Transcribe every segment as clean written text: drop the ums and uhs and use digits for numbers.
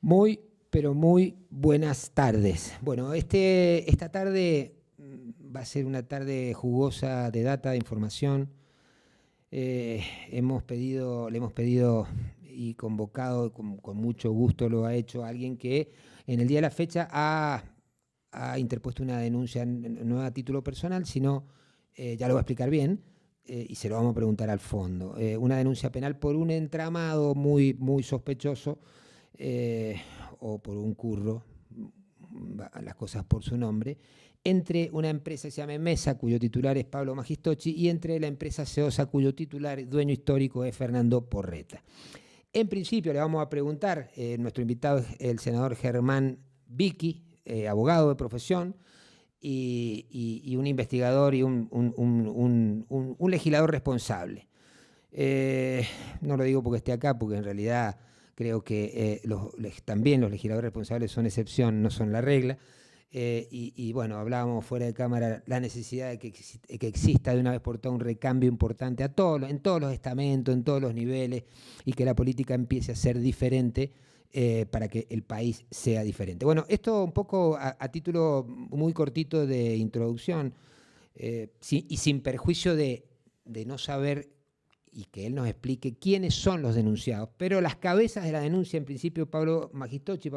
Muy, pero muy buenas tardes. Bueno, esta tarde va a ser una tarde jugosa de data, de información. Le hemos pedido y convocado con mucho gusto, lo ha hecho alguien que en el día de la fecha ha interpuesto una denuncia, no a título personal, sino, ya lo voy a explicar bien, y se lo vamos a preguntar al fondo. Una denuncia penal por un entramado muy, muy sospechoso, o por un curro, las cosas por su nombre, entre una empresa que se llama Mesa, cuyo titular es Pablo Magistochi, y entre la empresa Ceosa, cuyo titular, dueño histórico, es Fernando Porreta. En principio le vamos a preguntar, nuestro invitado es el senador Germán Vicky, abogado de profesión, y un investigador y un legislador responsable. No lo digo porque esté acá, porque en realidad creo que también los legisladores responsables son excepción, no son la regla. Y bueno, hablábamos fuera de cámara la necesidad de que exista de una vez por todas un recambio importante en todos los estamentos, en todos los niveles, y que la política empiece a ser diferente para que el país sea diferente. Bueno, esto un poco a título muy cortito de introducción, y sin perjuicio de no saber y que él nos explique quiénes son los denunciados. Pero las cabezas de la denuncia, en principio, Pablo Magistochi,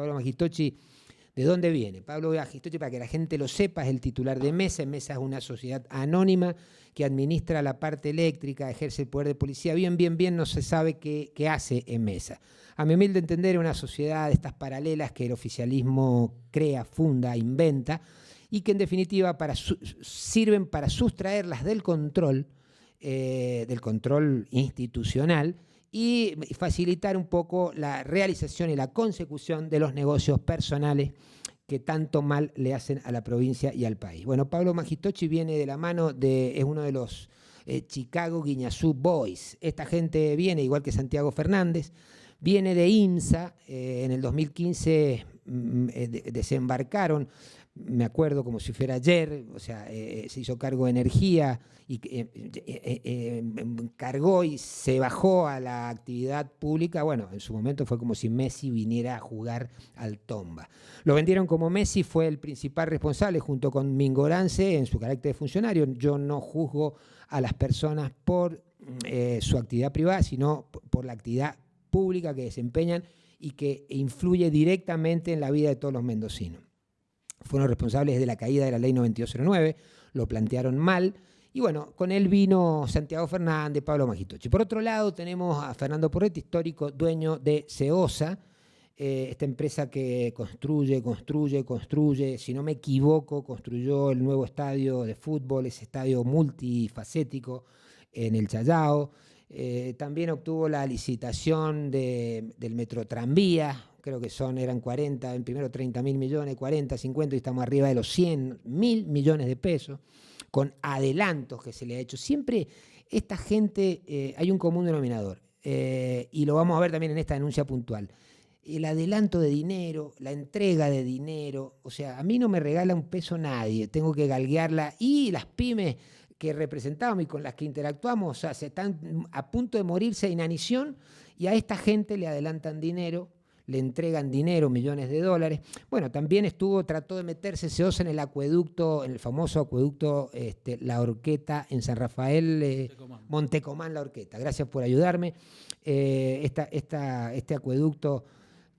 ¿de dónde viene? Pablo Magistochi, para que la gente lo sepa, es el titular de Mesa. Mesa es una sociedad anónima que administra la parte eléctrica, ejerce el poder de policía. Bien, no se sabe qué hace en Mesa. A mi humilde entender, una sociedad de estas paralelas que el oficialismo crea, funda, inventa, y que en definitiva sirven para sustraerlas del control institucional, y facilitar un poco la realización y la consecución de los negocios personales que tanto mal le hacen a la provincia y al país. Bueno, Pablo Magistochi viene de la mano es uno de los Chicago Guiñazú Boys. Esta gente viene, igual que Santiago Fernández, viene de INSA. En el 2015 desembarcaron, me acuerdo como si fuera ayer, o sea, se hizo cargo de energía y cargó y se bajó a la actividad pública. Bueno, en su momento fue como si Messi viniera a jugar al Tomba. Lo vendieron como Messi, fue el principal responsable junto con Mingorance en su carácter de funcionario. Yo no juzgo a las personas por su actividad privada, sino por la actividad pública que desempeñan y que influye directamente en la vida de todos los mendocinos. Fueron responsables de la caída de la ley 9209, lo plantearon mal, y bueno, con él vino Santiago Fernández, Pablo Magistochi. Por otro lado tenemos a Fernando Porreta, histórico dueño de Ceosa, esta empresa que construye, si no me equivoco, construyó el nuevo estadio de fútbol, ese estadio multifacético en el Challao. También obtuvo la licitación del Metrotranvía, creo que eran 40, en primero 30.000 millones, 40, 50, y estamos arriba de los 100.000 millones de pesos, con adelantos que se le ha hecho. Siempre esta gente, hay un común denominador, y lo vamos a ver también en esta denuncia puntual. El adelanto de dinero, la entrega de dinero, o sea, a mí no me regala un peso nadie, tengo que galguearla, y las pymes que representamos y con las que interactuamos, o sea, se están a punto de morirse de inanición, y a esta gente le adelantan dinero, le entregan dinero, millones de dólares. Bueno, también trató de meterse Ceosa en el acueducto, en el famoso acueducto La Horqueta, en San Rafael, Montecomán La Horqueta. Gracias por ayudarme. Este acueducto,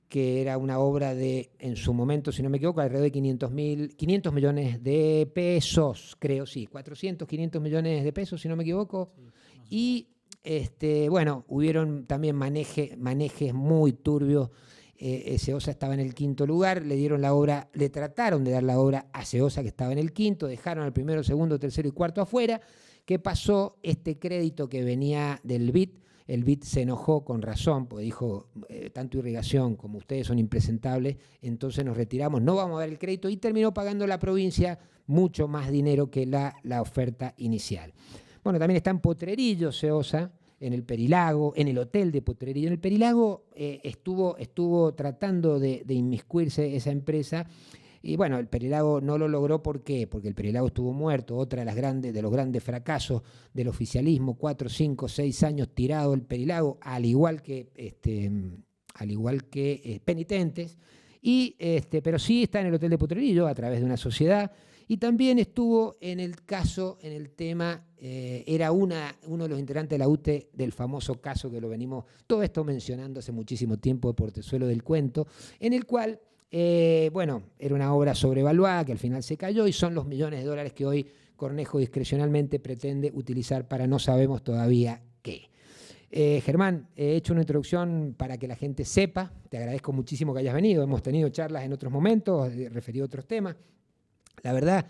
que era una obra en su momento, si no me equivoco, alrededor de 500 millones de pesos, creo, sí, 400, 500 millones de pesos, si no me equivoco. Sí, y bueno, hubieron también manejes muy turbios. Ceosa estaba en el quinto lugar, le trataron de dar la obra a Ceosa, que estaba en el quinto, dejaron al primero, segundo, tercero y cuarto afuera. ¿Qué pasó? Este crédito que venía del BID, el BID se enojó con razón, porque dijo, tanto irrigación como ustedes son impresentables, entonces nos retiramos, no vamos a dar el crédito, y terminó pagando la provincia mucho más dinero que la oferta inicial. Bueno, también está en Potrerillo Ceosa, en el Perilago, en el hotel de Potrerillo. En el Perilago estuvo tratando de inmiscuirse esa empresa, y bueno, el Perilago no lo logró. ¿Por qué? Porque el Perilago estuvo muerto, otra de los grandes fracasos del oficialismo, 4, 5, 6 años tirado el Perilago, al igual que al igual que penitentes, pero sí está en el Hotel de Potrerillo a través de una sociedad, y también estuvo en el tema, era uno de los integrantes de la UTE del famoso caso que lo venimos, todo esto mencionando hace muchísimo tiempo, de Portezuelo del Cuento, en el cual, era una obra sobrevaluada que al final se cayó y son los millones de dólares que hoy Cornejo discrecionalmente pretende utilizar para no sabemos todavía qué. Germán, he hecho una introducción para que la gente sepa, te agradezco muchísimo que hayas venido, hemos tenido charlas en otros momentos, referido a otros temas. La verdad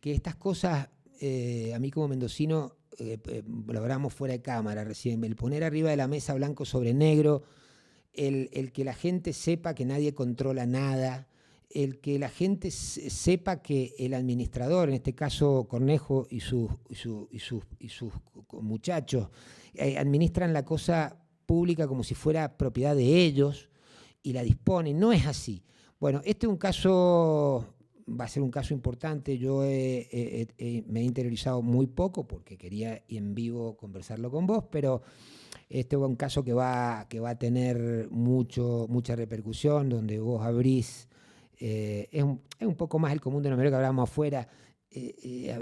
que estas cosas, a mí como mendocino, lo hablamos fuera de cámara recién, el poner arriba de la mesa blanco sobre negro, el que la gente sepa que nadie controla nada, el que la gente sepa que el administrador, en este caso Cornejo y sus muchachos, administran la cosa pública como si fuera propiedad de ellos y la disponen. No es así. Bueno, este es un caso, va a ser un caso importante. Yo me he interiorizado muy poco porque quería en vivo conversarlo con vos, pero este es un caso que va a tener mucha repercusión, donde vos abrís, es un poco más el común denominador que hablábamos afuera.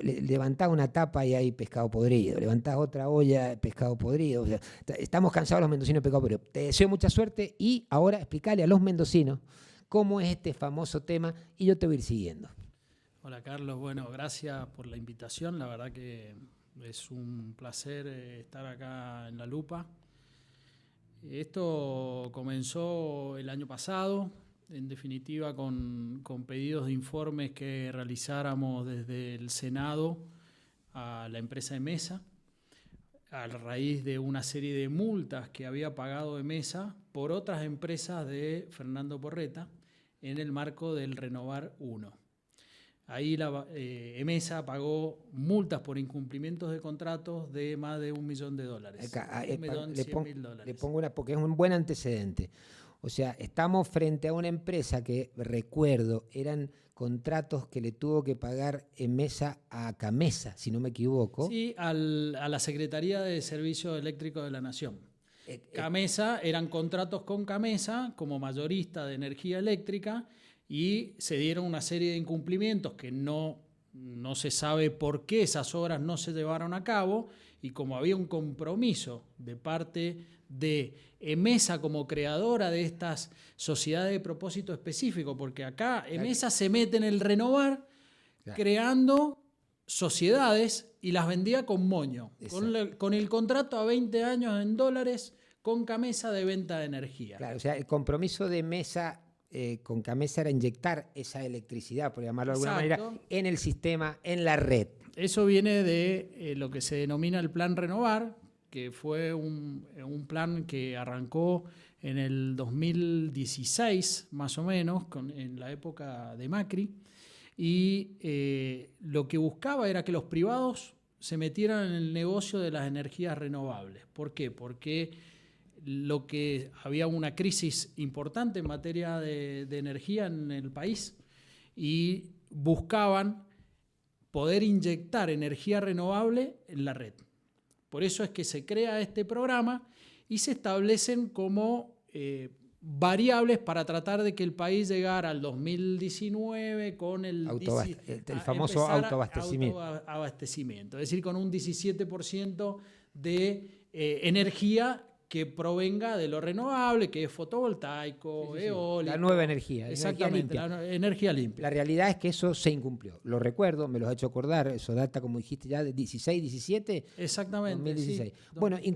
Levantás una tapa y hay pescado podrido, levantás otra olla, pescado podrido. O sea, estamos cansados los mendocinos de pescado podrido. Te deseo mucha suerte y ahora explicarle a los mendocinos cómo es este famoso tema y yo te voy a ir siguiendo. Hola Carlos, bueno, gracias por la invitación, la verdad que es un placer estar acá en La Lupa. Esto comenzó el año pasado, en definitiva con pedidos de informes que realizáramos desde el Senado a la empresa Emesa, a raíz de una serie de multas que había pagado Emesa por otras empresas de Fernando Porreta en el marco del Renovar 1. Ahí Emesa pagó multas por incumplimientos de contratos de más de $1 millón. Le pongo una, porque es un buen antecedente. O sea, estamos frente a una empresa que, recuerdo, eran contratos que le tuvo que pagar Emesa a Camesa, si no me equivoco. Sí, a la Secretaría de Servicios Eléctricos de la Nación. Camesa, eran contratos con Camesa como mayorista de energía eléctrica y se dieron una serie de incumplimientos que no se sabe por qué esas obras no se llevaron a cabo, y como había un compromiso de parte de Emesa como creadora de estas sociedades de propósito específico, porque acá Emesa se mete en el renovar creando sociedades y las vendía con moño, con el contrato a 20 años en dólares con Camesa de venta de energía. Claro, o sea, el compromiso de Emesa con Camesa era inyectar esa electricidad, por llamarlo de alguna manera, en el sistema, en la red. Eso viene de lo que se denomina el Plan Renovar, que fue un plan que arrancó en el 2016, más o menos, en la época de Macri, y lo que buscaba era que los privados se metieran en el negocio de las energías renovables. ¿Por qué? Porque había una crisis importante en materia de energía en el país y buscaban poder inyectar energía renovable en la red. Por eso es que se crea este programa y se establecen como variables para tratar de que el país llegara al 2019 con el famoso autoabastecimiento. Es decir, con un 17% de energía que provenga de lo renovable, que es fotovoltaico, eólico. La nueva energía. Exactamente, la energía limpia. La realidad es que eso se incumplió. Lo recuerdo, me lo has hecho acordar, eso data, como dijiste, ya de 16, 17. Exactamente. 2016. Sí. Bueno, se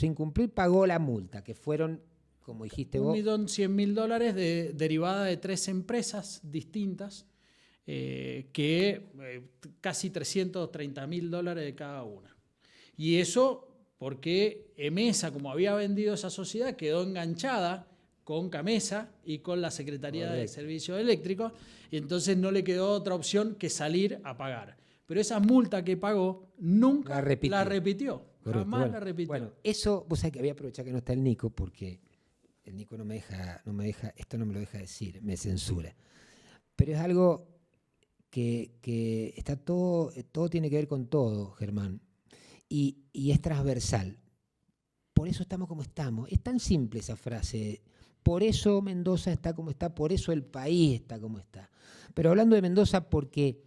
incumplió y pagó la multa, que fueron, como dijiste vos, $1.100.000 derivada de 3 empresas distintas, casi $330.000 de cada una. Y eso porque Emesa, como había vendido esa sociedad, quedó enganchada con Camesa y con la Secretaría de Servicios Eléctricos, y entonces no le quedó otra opción que salir a pagar. Pero esa multa que pagó nunca la repitió. Jamás la repitió. Bueno, eso, vos sabés que voy a aprovechar que no está el Nico, porque el Nico no me deja, esto no me lo deja decir, me censura. Pero es algo que está todo tiene que ver con todo, Germán. Y es transversal. Por eso estamos como estamos. Es tan simple esa frase, por eso Mendoza está como está, por eso el país está como está. Pero hablando de Mendoza, porque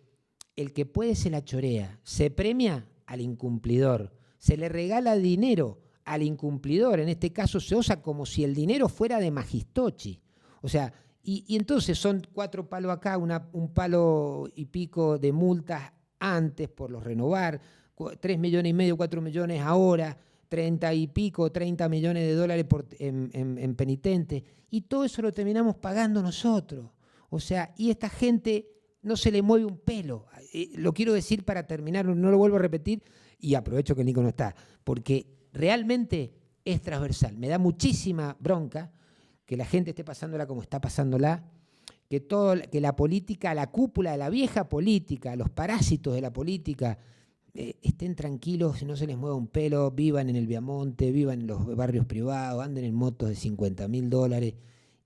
el que puede se la chorea, se premia al incumplidor, se le regala dinero al incumplidor, en este caso se usa como si el dinero fuera de Magistochi. O sea, y entonces son 4 palos acá, un palo y pico de multas antes por los renovar, 3,5 millones, 4 millones ahora, 30 y pico, 30 millones de dólares en penitentes, y todo eso lo terminamos pagando nosotros. O sea, y esta gente no se le mueve un pelo. Lo quiero decir para terminar, no lo vuelvo a repetir, y aprovecho que el Nico no está, porque realmente es transversal. Me da muchísima bronca que la gente esté pasándola como está pasándola, que la política, la cúpula de la vieja política, los parásitos de la política, estén tranquilos, no se les mueva un pelo, vivan en el Viamonte, vivan en los barrios privados, anden en motos de $50,000,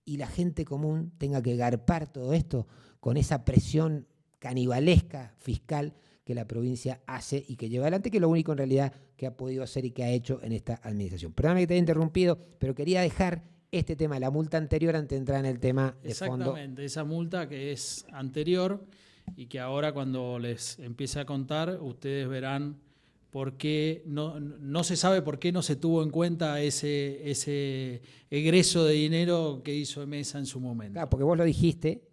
y la gente común tenga que garpar todo esto con esa presión canibalesca fiscal que la provincia hace y que lleva adelante, que es lo único en realidad que ha podido hacer y que ha hecho en esta administración. Perdóname que te haya interrumpido, pero quería dejar este tema, la multa anterior, antes de entrar en el tema de fondo. Exactamente, esa multa que es anterior y que ahora cuando les empiece a contar, ustedes verán por qué no se sabe por qué no se tuvo en cuenta ese egreso de dinero que hizo Emesa en su momento. Claro, porque vos lo dijiste,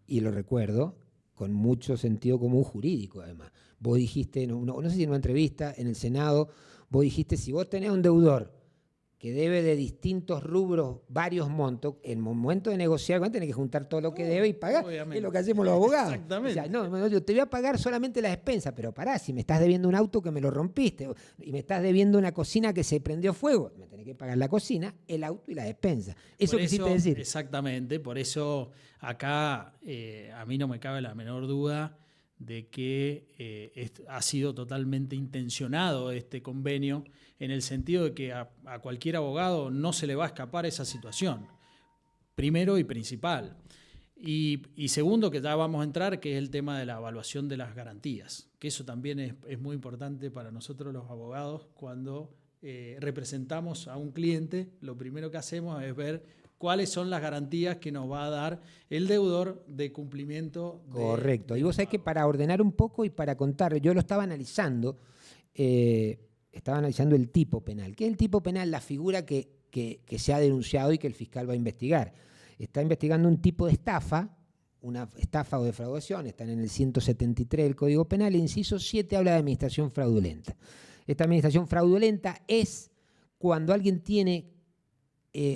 y lo recuerdo, con mucho sentido común jurídico además. Vos dijiste, no sé si en una entrevista en el Senado, vos dijiste, si vos tenés un deudor que debe de distintos rubros varios montos, en el momento de negociar, tenés que juntar todo lo que debe y pagar. Obviamente. Es lo que hacemos los abogados. Exactamente. O sea, no, yo te voy a pagar solamente la despensa, pero pará, si me estás debiendo un auto que me lo rompiste y me estás debiendo una cocina que se prendió fuego, me tenés que pagar la cocina, el auto y la despensa. Eso quisiste decir. Exactamente, por eso acá a mí no me cabe la menor duda de que ha sido totalmente intencionado este convenio, en el sentido de que a cualquier abogado no se le va a escapar esa situación, primero y principal. Y segundo, que ya vamos a entrar, que es el tema de la evaluación de las garantías, que eso también es muy importante para nosotros los abogados. Cuando representamos a un cliente, lo primero que hacemos es ver cuáles son las garantías que nos va a dar el deudor de cumplimiento. Correcto. Y vos sabés que para ordenar un poco y para contar, yo lo estaba analizando, el tipo penal. ¿Qué es el tipo penal? La figura que se ha denunciado y que el fiscal va a investigar. Está investigando un tipo de estafa, una estafa o defraudación, están en el 173 del Código Penal, el inciso 7 habla de administración fraudulenta. Esta administración fraudulenta es cuando alguien tiene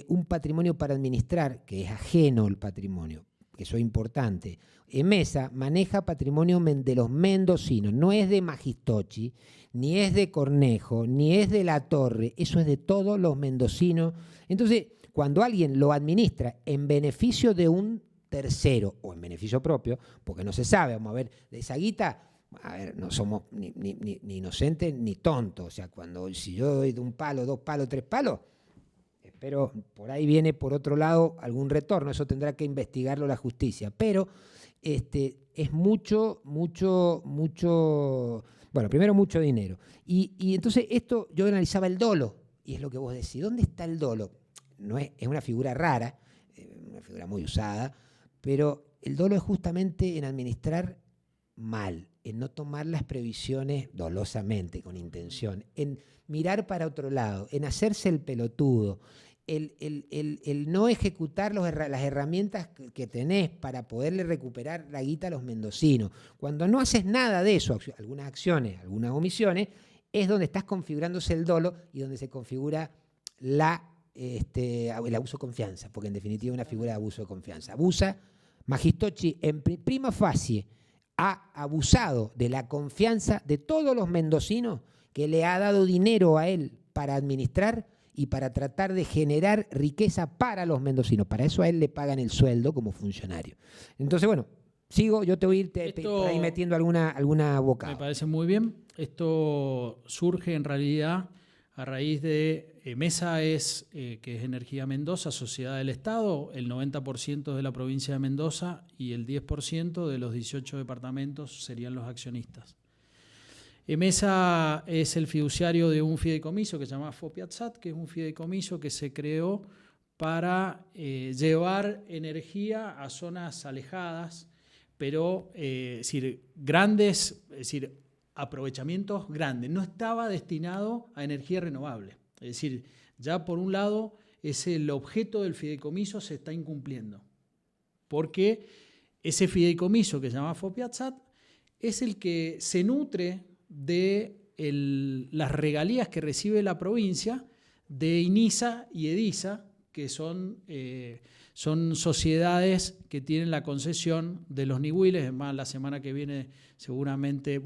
un patrimonio para administrar, que es ajeno al patrimonio, que eso es importante. Emesa maneja patrimonio de los mendocinos, no es de Magistochi, ni es de Cornejo, ni es de La Torre, eso es de todos los mendocinos. Entonces, cuando alguien lo administra en beneficio de un tercero o en beneficio propio, porque no se sabe, vamos a ver, de esa guita, a ver, no somos ni inocentes ni tontos, o sea, si yo doy de un palo, 2 palos, 3 palos, pero por ahí viene por otro lado algún retorno, eso tendrá que investigarlo la justicia, pero es mucho, bueno, primero mucho dinero. Y entonces esto, yo analizaba el dolo, y es lo que vos decís, ¿dónde está el dolo? Es una figura rara, una figura muy usada, pero el dolo es justamente en administrar mal, en no tomar las previsiones dolosamente, con intención, en mirar para otro lado, en hacerse el pelotudo, el no ejecutar las herramientas que tenés para poderle recuperar la guita a los mendocinos. Cuando no haces nada de eso, algunas acciones, algunas omisiones, es donde estás configurándose el dolo y donde se configura el abuso de confianza, porque en definitiva es una figura de abuso de confianza. Abusa, Magistochi en prima facie ha abusado de la confianza de todos los mendocinos que le ha dado dinero a él para administrar y para tratar de generar riqueza para los mendocinos. Para eso a él le pagan el sueldo como funcionario. Entonces, bueno, sigo, yo te voy a ir por ahí metiendo alguna bocada. Me parece muy bien. Esto surge en realidad a raíz de Emesa, que es Energía Mendoza, sociedad del Estado, el 90% de la provincia de Mendoza y el 10% de los 18 departamentos serían los accionistas. Emesa es el fiduciario de un fideicomiso que se llama FOPIATSAT, que es un fideicomiso que se creó para llevar energía a zonas alejadas, pero aprovechamientos grandes. No estaba destinado a energía renovable. Es decir, ya por un lado, el objeto del fideicomiso se está incumpliendo, porque ese fideicomiso que se llama FOPIATSAT es el que se nutre de las regalías que recibe la provincia de INISA y EDISA, que son sociedades que tienen la concesión de los niwiles. Es más, la semana que viene seguramente,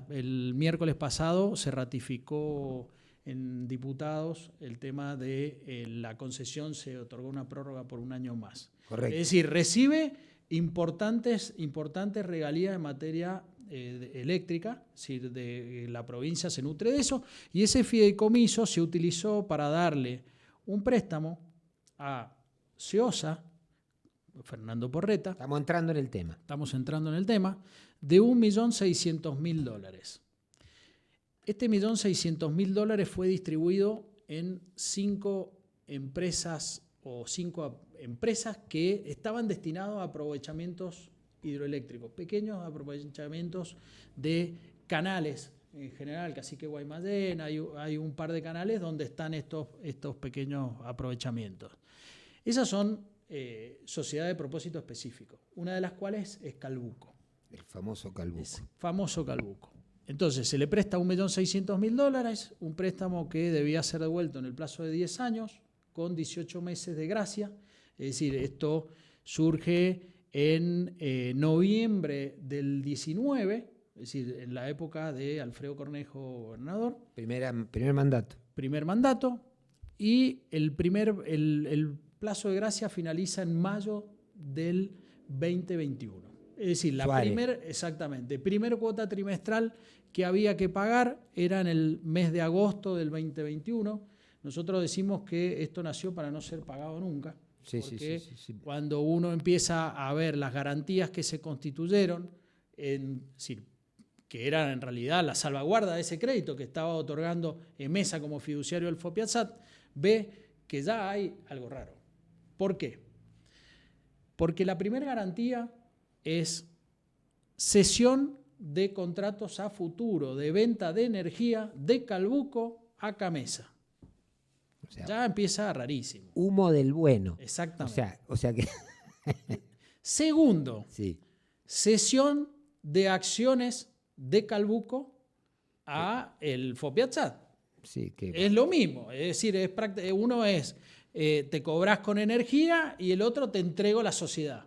el miércoles pasado se ratificó en diputados el tema de la concesión, se otorgó una prórroga por un año más. Correcto. Es decir, recibe importantes regalías en materia eléctrica, es decir, la provincia se nutre de eso, y ese fideicomiso se utilizó para darle un préstamo a SEOSA, Fernando Porreta. Estamos entrando en el tema. De $1.600.000. Este $1.600.000 fue distribuido en 5 empresas que estaban destinados a aprovechamientos hidroeléctricos, pequeños aprovechamientos de canales en general, Cacique Guaymallén, hay un par de canales donde están estos pequeños aprovechamientos. Esas son sociedades de propósito específico, una de las cuales es Calbuco. El famoso Calbuco. Entonces, se le presta $1.600.000, un préstamo que debía ser devuelto en el plazo de 10 años, con 18 meses de gracia. Es decir, esto surge en noviembre del 19, es decir, en la época de Alfredo Cornejo gobernador. Primer mandato. Y el plazo de gracia finaliza en mayo del 2021. Es decir, primera cuota trimestral que había que pagar era en el mes de agosto del 2021. Nosotros decimos que esto nació para no ser pagado nunca. Porque cuando uno empieza a ver las garantías que se constituyeron, que eran en realidad la salvaguarda de ese crédito que estaba otorgando EMESA como fiduciario del FOPIATSAT, ve que ya hay algo raro. ¿Por qué? Porque la primera garantía es cesión de contratos a futuro de venta de energía de Calbuco a Camesa. O sea, ya empieza rarísimo. Humo del bueno. Exactamente. O sea que... Segundo, cesión de acciones de Calbuco a el FOPIATSAT. Es lo mismo. Es decir, uno te cobras con energía y el otro te entrego la sociedad.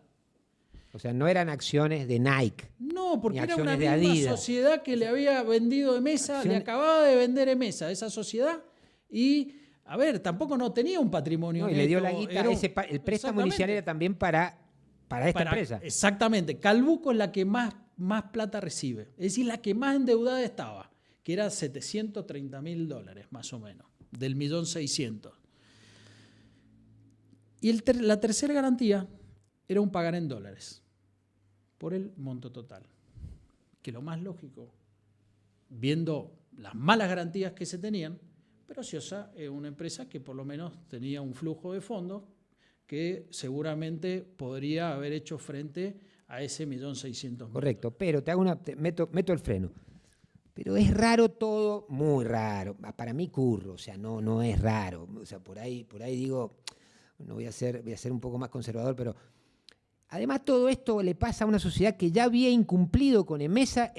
O sea, no eran acciones de Nike. No, porque era una misma sociedad que le había vendido EMESA, le acababa de vender EMESA a esa sociedad y, tampoco no tenía un patrimonio. No, y le dio la guita, el préstamo inicial era también para esta empresa. Exactamente. Calbuco es la que más plata recibe, es decir, la que más endeudada estaba, que era $730.000 más o menos, del $1.600.000. Y la tercera garantía era un pagar en dólares por el monto total. Que lo más lógico, viendo las malas garantías que se tenían, pero SEOSA es una empresa que por lo menos tenía un flujo de fondos que seguramente podría haber hecho frente a ese $1.600.000. Correcto, pero meto el freno. Pero es raro todo, muy raro. Para mí curro, o sea, no es raro. O sea, por ahí digo, no voy a ser un poco más conservador, pero además todo esto le pasa a una sociedad que ya había incumplido con EMESA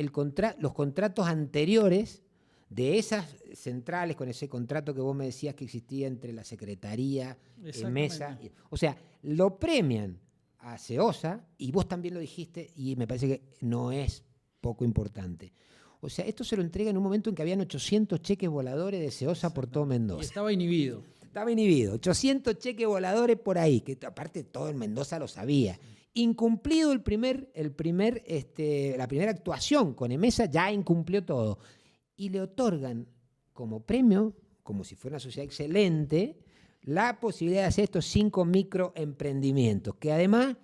los contratos anteriores de esas centrales, con ese contrato que vos me decías que existía entre la Secretaría, EMESA. O sea, lo premian a SEOSA, y vos también lo dijiste, y me parece que no es poco importante. O sea, esto se lo entrega en un momento en que habían 800 cheques voladores de SEOSA por todo Mendoza. Y estaba inhibido. 800 cheques voladores por ahí, que aparte todo en Mendoza lo sabía. Incumplido la primera actuación con EMESA, ya incumplió todo. Y le otorgan como premio, como si fuera una sociedad excelente, la posibilidad de hacer estos 5 microemprendimientos, que además,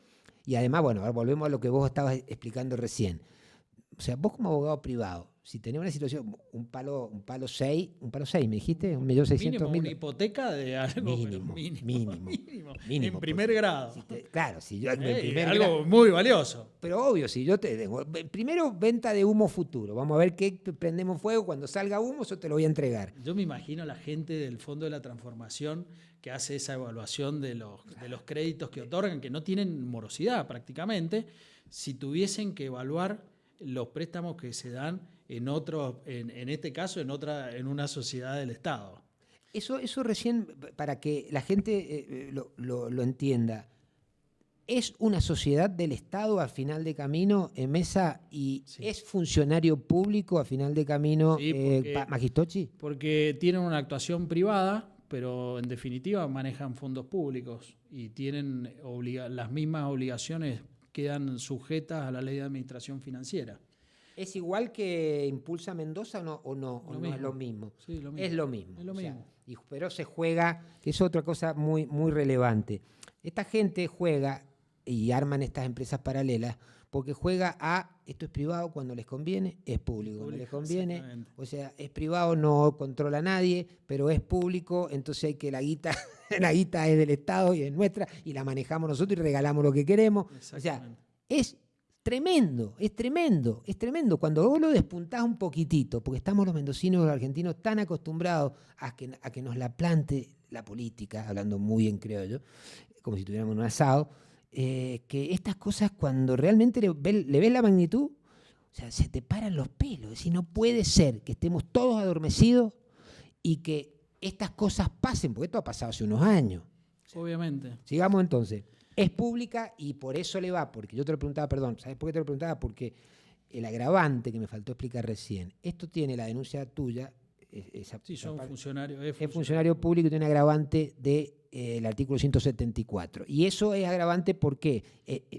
bueno, ahora volvemos a lo que vos estabas explicando recién. O sea, vos como abogado privado, si tenés una situación, un palo 6, me dijiste, 1.600.000. Una hipoteca de algo mínimo. En primer grado. Claro, si yo en primer algo grado, muy valioso. pero obvio, si yo te digo, primero venta de humo futuro, vamos a ver qué prendemos fuego, cuando salga humo yo te lo voy a entregar. Yo me imagino a la gente del Fondo de la Transformación que hace esa evaluación de los créditos que otorgan, que no tienen morosidad prácticamente, si tuviesen que evaluar los préstamos que se dan en este caso en una sociedad del Estado. Eso recién, para que la gente lo entienda, ¿es una sociedad del Estado a final de camino, Mesa, y Sí. es funcionario público a final de camino, Sí, Magistochi? Porque tienen una actuación privada, pero en definitiva manejan fondos públicos y tienen las mismas obligaciones, quedan sujetas a la ley de administración financiera. ¿Es igual que Impulsa Mendoza o no es lo mismo? Sí, lo mismo. Es lo mismo. Es lo mismo. Pero se juega, que es otra cosa muy, muy relevante. Esta gente juega y arman estas empresas paralelas porque juega esto es privado cuando les conviene, es público cuando les conviene. O sea, es privado, no controla a nadie, pero es público, entonces hay que la guita es del Estado y es nuestra y la manejamos nosotros y regalamos lo que queremos. O sea, es tremendo. Cuando vos lo despuntás un poquitito, porque estamos los mendocinos y los argentinos tan acostumbrados a que nos la plante la política, hablando muy en criollo, como si tuviéramos un asado, que estas cosas cuando realmente le ves la magnitud, o sea, se te paran los pelos. Es decir, no puede ser que estemos todos adormecidos y que estas cosas pasen, porque esto ha pasado hace unos años. Obviamente. Sigamos entonces. Es pública y por eso le va, porque yo te lo preguntaba, perdón, ¿sabes por qué te lo preguntaba? Porque el agravante que me faltó explicar recién, esto tiene la denuncia tuya, funcionarios. Es funcionario público y tiene agravante del artículo 174. Y eso es agravante porque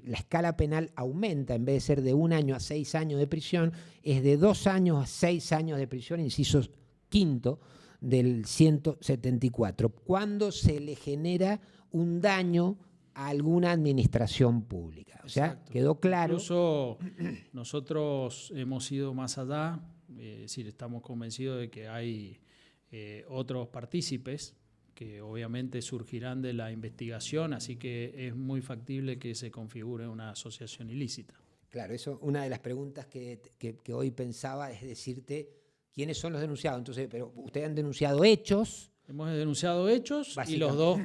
la escala penal aumenta, en vez de ser de 1 año a 6 años de prisión, es de 2 años a 6 años de prisión, inciso quinto del 174, cuando se le genera un daño a alguna administración pública. O sea, Exacto. Quedó claro. Incluso nosotros hemos ido más allá, es decir, estamos convencidos de que hay otros partícipes que obviamente surgirán de la investigación, así que es muy factible que se configure una asociación ilícita. Claro, eso una de las preguntas que hoy pensaba es decirte quiénes son los denunciados. Entonces, pero ustedes han denunciado hechos. Hemos denunciado hechos y los dos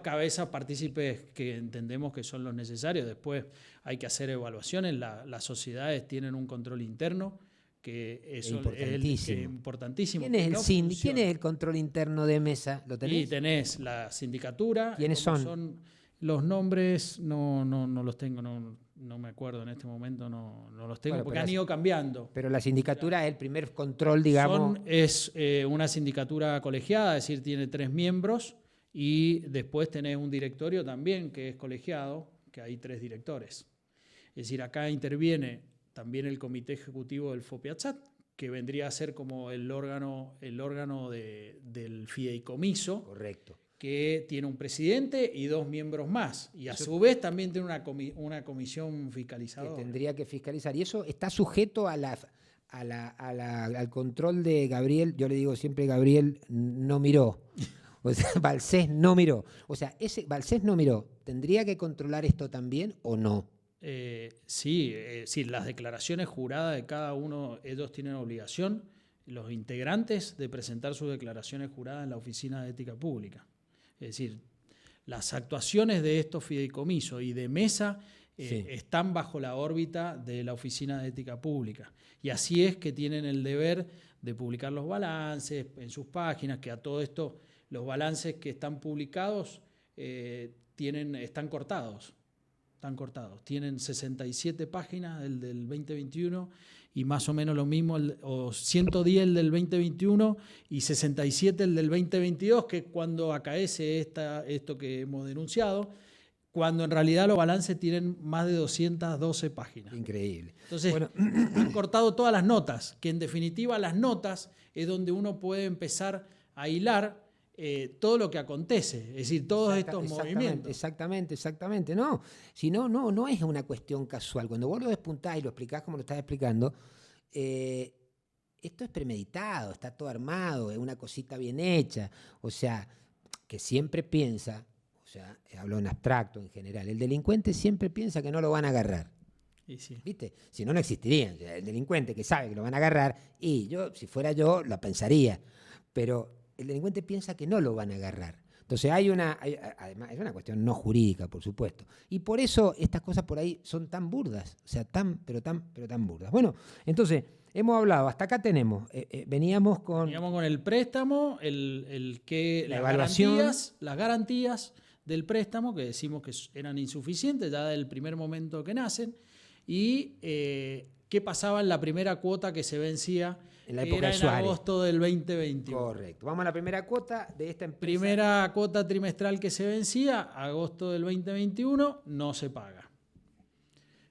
cabezas partícipes que entendemos que son los necesarios. Después hay que hacer evaluaciones. Las sociedades tienen un control interno que es importantísimo. ¿Quién es el control interno de Mesa? ¿Lo tenés? Y tenés la sindicatura. ¿Quiénes son? Los nombres no los tengo, no me acuerdo en este momento, no los tengo, porque han ido cambiando. Pero la sindicatura es el primer control, digamos. Es una sindicatura colegiada, es decir, tiene 3 miembros y después tenés un directorio también que es colegiado, que hay 3 directores. Es decir, acá interviene también el comité ejecutivo del FOPIATSAT, que vendría a ser como el órgano del fideicomiso. Correcto. Que tiene un presidente y 2 miembros más. Y a su vez también tiene una comisión fiscalizadora. Que tendría que fiscalizar. Y eso está sujeto al control de Gabriel. Yo le digo siempre, Gabriel no miró. O sea, Balsés no miró. O sea, Balsés no miró. ¿Tendría que controlar esto también o no? Sí, las declaraciones juradas de cada uno, ellos tienen obligación, los integrantes, de presentar sus declaraciones juradas en la Oficina de Ética Pública. Es decir, las actuaciones de estos fideicomisos y de Mesa están bajo la órbita de la Oficina de Ética Pública. Y así es que tienen el deber de publicar los balances en sus páginas, que a todo esto los balances que están publicados están cortados. Tienen 67 páginas el del 2021 y más o menos lo mismo, o 110 el del 2021 y 67 el del 2022, que es cuando acaece esto que hemos denunciado, cuando en realidad los balances tienen más de 212 páginas. Increíble. Entonces, han cortado todas las notas, que en definitiva las notas es donde uno puede empezar a hilar todo lo que acontece, es decir, todos estos movimientos. Exactamente. No, si no es una cuestión casual. Cuando vos lo despuntás y lo explicás como lo estás explicando, esto es premeditado, está todo armado, es una cosita bien hecha. O sea, que siempre piensa, o sea, hablo en abstracto en general, el delincuente siempre piensa que no lo van a agarrar. Y sí. ¿Viste? Si no, no existiría. El delincuente que sabe que lo van a agarrar, y yo, si fuera yo, lo pensaría. Pero el delincuente piensa que no lo van a agarrar. Entonces además, es una cuestión no jurídica, por supuesto. Y por eso estas cosas por ahí son tan burdas. O sea, pero tan burdas. Bueno, entonces, hemos hablado, hasta acá tenemos, veníamos con el préstamo, la evaluación, las garantías del préstamo, que decimos que eran insuficientes ya del primer momento que nacen, y qué pasaba en la primera cuota que se vencía, en la que época era de en Suárez. agosto del 2021. Correcto. Vamos a la primera cuota de esta empresa. Primera cuota trimestral que se vencía, agosto del 2021, no se paga.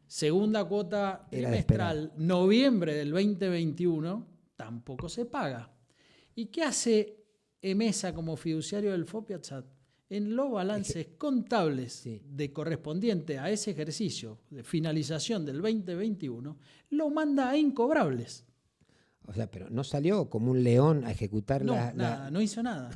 Segunda cuota trimestral, noviembre del 2021, tampoco se paga. ¿Y qué hace EMESA como fiduciario del FOPIATSAT? En los balances contables de correspondiente a ese ejercicio de finalización del 2021, lo manda a incobrables. O sea, pero no salió como un león a ejecutar no hizo nada.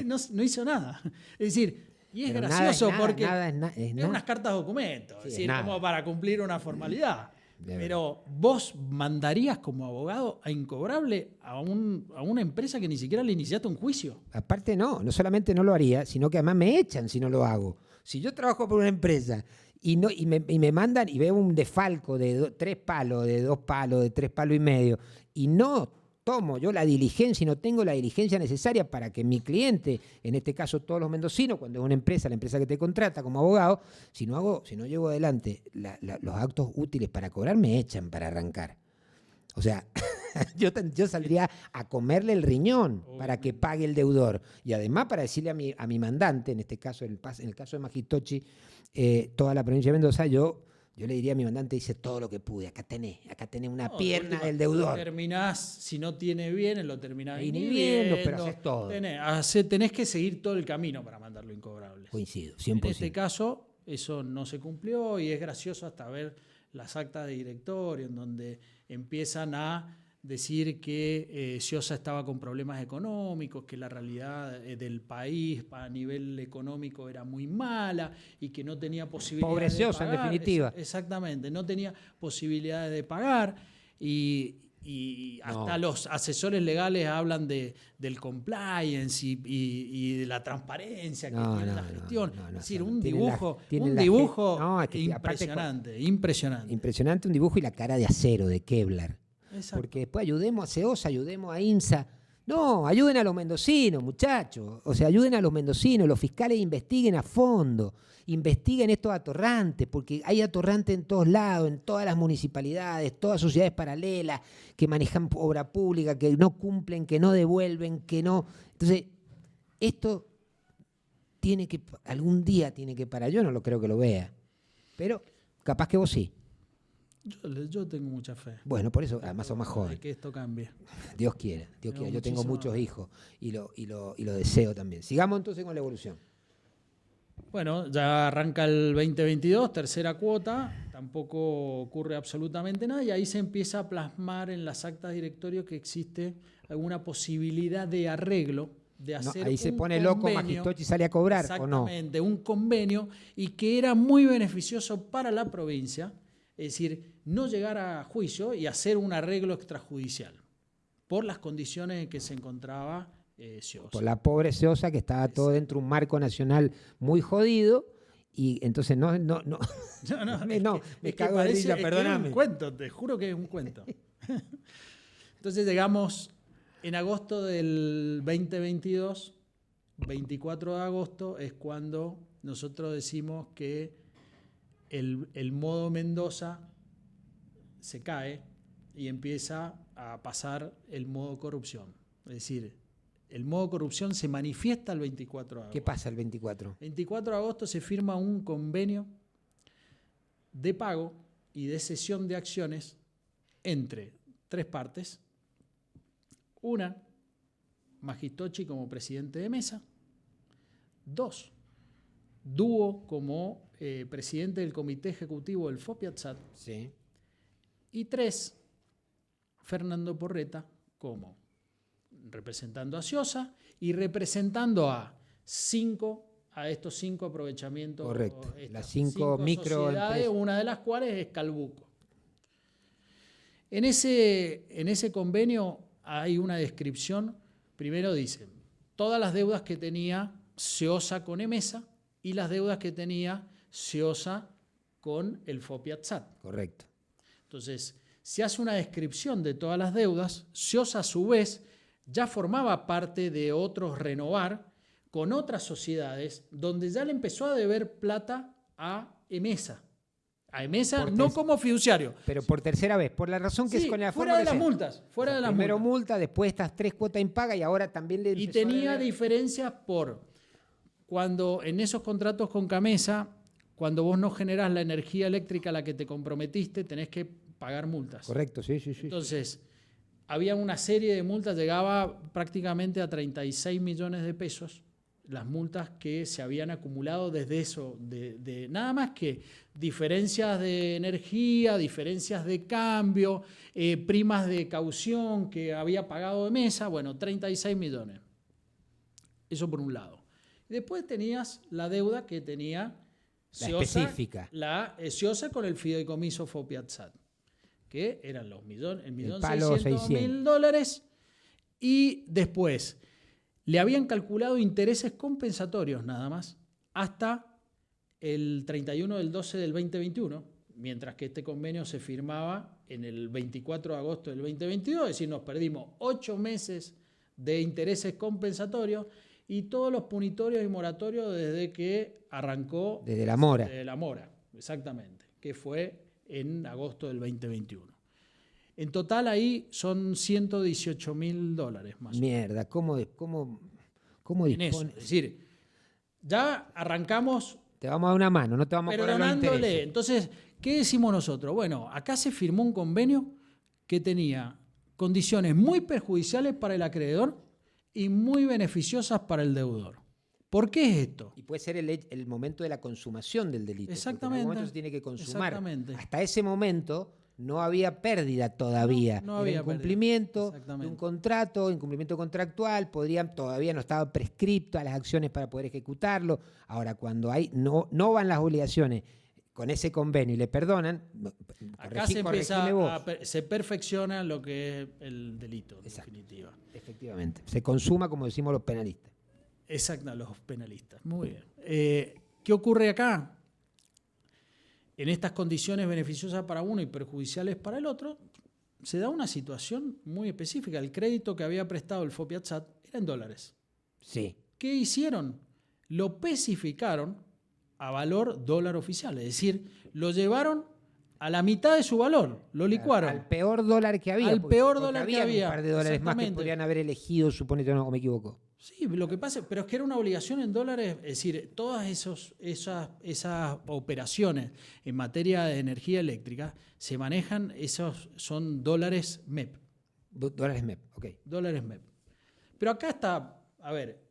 no hizo nada. Es decir, y es gracioso porque es unas cartas documentos, es decir, como para cumplir una formalidad. Pero vos mandarías como abogado a incobrable a una empresa que ni siquiera le iniciaste un juicio. Aparte no solamente no lo haría, sino que además me echan si no lo hago. Si yo trabajo por una empresa y me mandan y veo un desfalco de 3 palos, de 2 palos, de 3 palos y medio, y no tomo yo la diligencia y no tengo la diligencia necesaria para que mi cliente, en este caso todos los mendocinos, cuando es una empresa, la empresa que te contrata como abogado, si no llevo adelante los actos útiles para cobrar, me echan para arrancar. O sea, yo saldría a comerle el riñón para que pague el deudor. Y además para decirle a mi mandante, en este caso, en el caso de Magistocci, toda la provincia de Mendoza, yo le diría a mi mandante, hice todo lo que pude, acá tenés una pierna del deudor. Terminás, si no tiene bien, lo terminás inhibiendo, pero haces todo. Tenés que seguir todo el camino para mandarlo incobrable. Coincido, 100%. En este caso, eso no se cumplió y es gracioso hasta ver las actas de directorio en donde empiezan a decir que Ciosa estaba con problemas económicos, que la realidad del país a nivel económico era muy mala y que no tenía posibilidades de pagar. En definitiva. Exactamente, no tenía posibilidades de pagar y hasta los asesores legales hablan del compliance y de la transparencia que tiene la gestión. Es decir, un dibujo impresionante. Impresionante, un dibujo y la cara de acero, de Kevlar. Exacto. Porque después ayudemos a CEOSA, ayudemos a INSA. No, ayuden a los mendocinos, muchachos. O sea, ayuden a los mendocinos. Los fiscales investiguen a fondo. Investiguen estos atorrantes, porque hay atorrantes en todos lados, en todas las municipalidades, todas sociedades paralelas que manejan obra pública, que no cumplen, que no devuelven, que no. Entonces, esto algún día tiene que parar. Yo no lo creo que lo vea, pero capaz que vos sí. Yo tengo mucha fe. Bueno, por eso, además sos más joven. Que esto cambie. Dios quiera. Yo tengo muchos hijos y lo deseo también. Sigamos entonces con la evolución. Bueno, ya arranca el 2022, tercera cuota, tampoco ocurre absolutamente nada y ahí se empieza a plasmar en las actas de directorio que existe alguna posibilidad de arreglo, de hacer ahí se pone convenio, loco, Magistocci sale a cobrar, ¿o no? Exactamente, un convenio y que era muy beneficioso para la provincia, es decir, no llegar a juicio y hacer un arreglo extrajudicial por las condiciones en que se encontraba Ciosa. Por la pobre Ciosa que estaba todo dentro de un marco nacional muy jodido y entonces no me cago de risa, perdóname. Es un cuento, te juro que es un cuento. Entonces llegamos en agosto del 2022, 24 de agosto, es cuando nosotros decimos que el modo Mendoza se cae y empieza a pasar el modo corrupción. Es decir, el modo corrupción se manifiesta el 24 de agosto. ¿Qué pasa el 24? 24 de agosto se firma un convenio de pago y de cesión de acciones entre 3 partes. Una, Magistocci como presidente de mesa. 2, Dúo como presidente del comité ejecutivo del FOPIATSAT. Sí. Y 3, Fernando Porreta como representando a SIOSA y representando a estos 5 aprovechamientos. Correcto. Estas Las 5 sociedades, una de las cuales es Calbuco. En ese convenio hay una descripción. Primero dicen todas las deudas que tenía SIOSA con EMESA y las deudas que tenía SIOSA con el FOPIATSAT. Correcto. Entonces, se hace una descripción de todas las deudas. SIOSA, a su vez, ya formaba parte de otros Renovar con otras sociedades donde ya le empezó a deber plata a EMESA. A EMESA no como fiduciario. Pero por tercera vez, por la razón que Sí, es con la fuera forma de las que sea. multas. Fuera de las Primero multas. multa, después estas 3 cuotas impagas y ahora también le Y empezó a tenía deber. diferencias por cuando en esos contratos con Camesa, cuando vos no generás la energía eléctrica a la que te comprometiste, tenés que pagar multas. Correcto, sí. Entonces, había una serie de multas, llegaba prácticamente a 36 millones de pesos las multas que se habían acumulado desde eso, de nada más que diferencias de energía, diferencias de cambio, primas de caución que había pagado de mesa, bueno, 36 millones. Eso por un lado. Y después tenías la deuda que tenía La específica. La SIOSA con el fideicomiso FOPIATSAT, que eran el millón palo 600.000 dólares, y después le habían calculado intereses compensatorios nada más hasta el 31 del 12 del 2021, mientras que este convenio se firmaba en el 24 de agosto del 2022, es decir, nos perdimos 8 meses de intereses compensatorios y todos los punitorios y moratorios desde que arrancó. Desde la mora. Desde la mora, exactamente, que fue en agosto del 2021. En total ahí son 118.000 dólares más o menos. Mierda, ¿cómo En eso. dispone? Es decir, ya arrancamos Te vamos a dar una mano, no te vamos a cobrar los perdonándole. intereses. Entonces, ¿qué decimos nosotros? Bueno, acá se firmó un convenio que tenía condiciones muy perjudiciales para el acreedor y muy beneficiosas para el deudor. ¿Por qué es esto? Y puede ser el momento de la consumación del delito. Exactamente. En algún momento se tiene que consumar. Exactamente. Hasta ese momento no había pérdida todavía. No Era había incumplimiento pérdida. de un contrato, incumplimiento contractual, todavía no estaba prescripto a las acciones para poder ejecutarlo. Ahora, cuando no van las obligaciones con ese convenio y le perdonan, Acá se perfecciona lo que es el delito, en definitiva. Efectivamente. Se consuma, como decimos los penalistas. Exacto, los penalistas. Muy bien. ¿Qué ocurre acá? En estas condiciones beneficiosas para uno y perjudiciales para el otro, se da una situación muy específica. El crédito que había prestado el FOPIATSAT era en dólares. Sí. ¿Qué hicieron? Lo especificaron a valor dólar oficial. Es decir, lo llevaron a la mitad de su valor. Lo licuaron. Al peor dólar que había. Al peor dólar que había. Un par de dólares más que podrían haber elegido, suponete, no me equivoco. Sí, lo que pasa, pero es que era una obligación en dólares, es decir, todas esas operaciones en materia de energía eléctrica se manejan, esos son dólares MEP. Dólares MEP, ok. Dólares MEP. Pero acá está, a ver,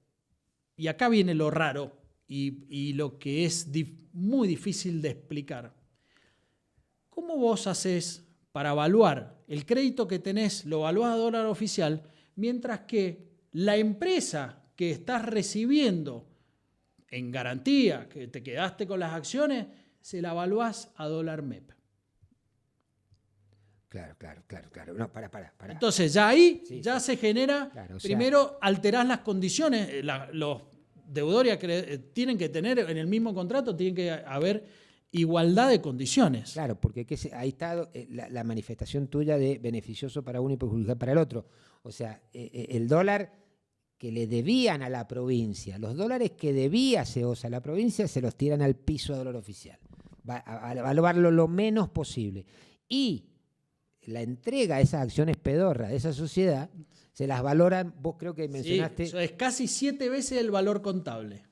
y acá viene lo raro y lo que es muy difícil de explicar. ¿Cómo vos haces para evaluar el crédito que tenés, lo evaluás a dólar oficial, mientras que la empresa que estás recibiendo en garantía, que te quedaste con las acciones, se la evaluás a dólar MEP? Claro. No, para. Entonces, ya ahí se genera, claro, primero alterás las condiciones, los deudores tienen que tener en el mismo contrato, tienen que haber igualdad de condiciones. Claro, porque ahí está la manifestación tuya de beneficioso para uno y perjudicial para el otro. O sea, el dólar que le debían a la provincia, los dólares que debía SEOSA a la provincia, se los tiran al piso de dólar oficial. Va a evaluarlo lo menos posible. Y la entrega de esas acciones pedorras de esa sociedad, se las valoran, vos creo que mencionaste. Sí, eso es casi 7 veces el valor contable.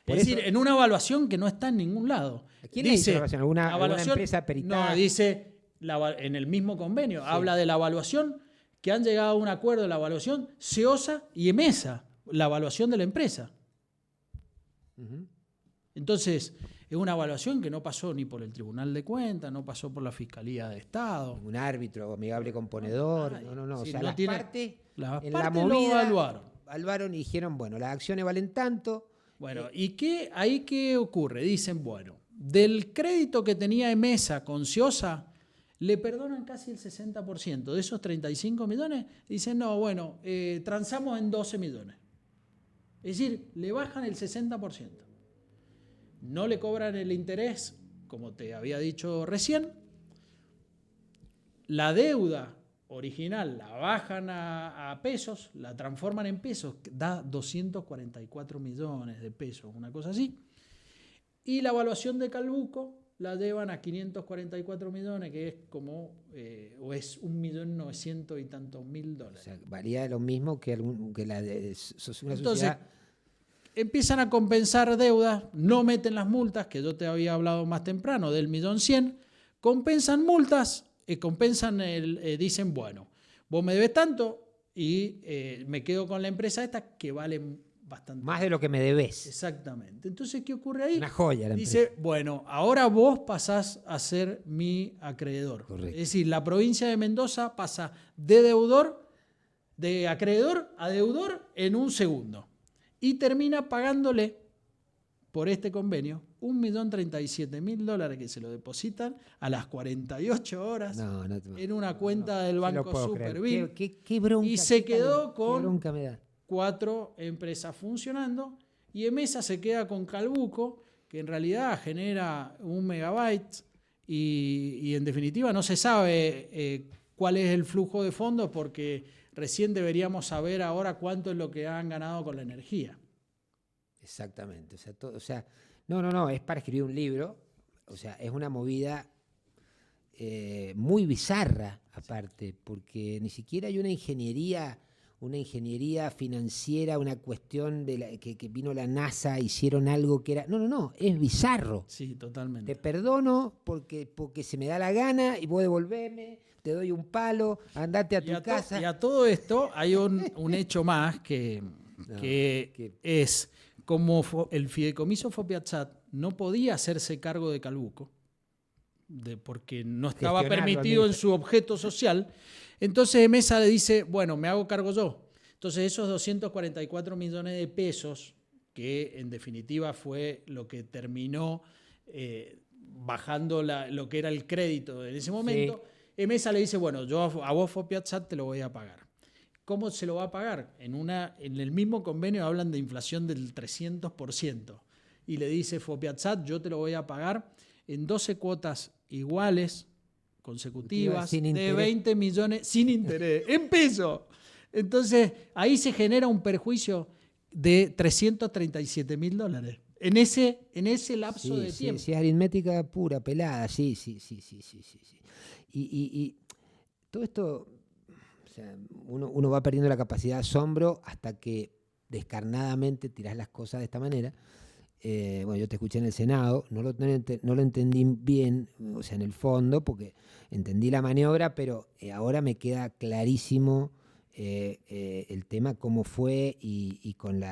Por es eso, decir, en una evaluación que no está en ningún lado. ¿Quién dice la evaluación? ¿Alguna empresa peritaria? No, dice en el mismo convenio, sí. Habla de la evaluación, que han llegado a un acuerdo de la evaluación, SEOSA y EMESA, la evaluación de la empresa. Uh-huh. Entonces, Es una evaluación que no pasó ni por el Tribunal de Cuentas, no pasó por la Fiscalía de Estado. Un árbitro amigable componedor. No. Sí, O sea, no las tiene, partes las en partes la lo movida evaluaron. y dijeron, bueno, las acciones valen tanto. Bueno, ¿y ahí qué ocurre? Dicen, bueno, del crédito que tenía Emesa con Ciosa, le perdonan casi el 60%. De esos 35 millones, dicen, no, bueno, transamos en 12 millones. Es decir, le bajan el 60%. No le cobran el interés, como te había dicho recién. La deuda original la bajan a pesos, la transforman en pesos, da 244 millones de pesos, una cosa así. Y la evaluación de Calbuco la llevan a 544 millones, que es como, o es 1.900.000 y tantos mil dólares. O sea, valía lo mismo que la de una Entonces, sociedad. empiezan a compensar deudas, no meten las multas, que yo te había hablado más temprano, del 1.100.000, compensan multas, dicen, bueno, vos me debes tanto y me quedo con la empresa esta que vale bastante. Más de lo que me debes. Exactamente. Entonces, ¿qué ocurre ahí? Una joya la Dice, empresa. bueno, ahora vos pasás a ser mi acreedor. Correcto. Es decir, la provincia de Mendoza pasa de acreedor a deudor en un segundo. Y termina pagándole por este convenio $1.037.000 que se lo depositan a las 48 horas en una cuenta del Banco Superville. Qué bronca. Y se quedó qué con bronca me da. 4 empresas funcionando y Emesa se queda con Calbuco, que en realidad genera 1 megabyte y en definitiva no se sabe cuál es el flujo de fondos porque recién deberíamos saber ahora cuánto es lo que han ganado con la energía. Exactamente. O sea, no, es para escribir un libro. O sea, es una movida muy bizarra aparte, porque ni siquiera hay una ingeniería financiera, una cuestión de que vino la NASA, hicieron algo que era... No, es bizarro. Sí, totalmente. Te perdono porque se me da la gana y vos devolveme, te doy un palo, andate a tu casa. Y a todo esto hay un hecho más que es como el fideicomiso Fopiatsat no podía hacerse cargo de Calbuco, porque no estaba permitido en su objeto social. Entonces Emesa le dice, bueno, me hago cargo yo. Entonces esos 244 millones de pesos, que en definitiva fue lo que terminó bajando lo que era el crédito en ese momento, sí. Emesa le dice, bueno, yo a vos Fopiatsat te lo voy a pagar. ¿Cómo se lo va a pagar? En el mismo convenio hablan de inflación del 300%. Y le dice Fopiatsat, yo te lo voy a pagar en 12 cuotas iguales, consecutivas, de 20 millones, sin interés, en pesos. Entonces, ahí se genera un perjuicio de $337.000 en ese lapso de tiempo. Sí, aritmética pura, pelada, sí. Y todo esto, o sea, uno va perdiendo la capacidad de asombro hasta que descarnadamente tirás las cosas de esta manera. Bueno, yo te escuché en el Senado, no lo entendí bien, o sea, en el fondo, porque entendí la maniobra, pero ahora me queda clarísimo el tema, cómo fue y con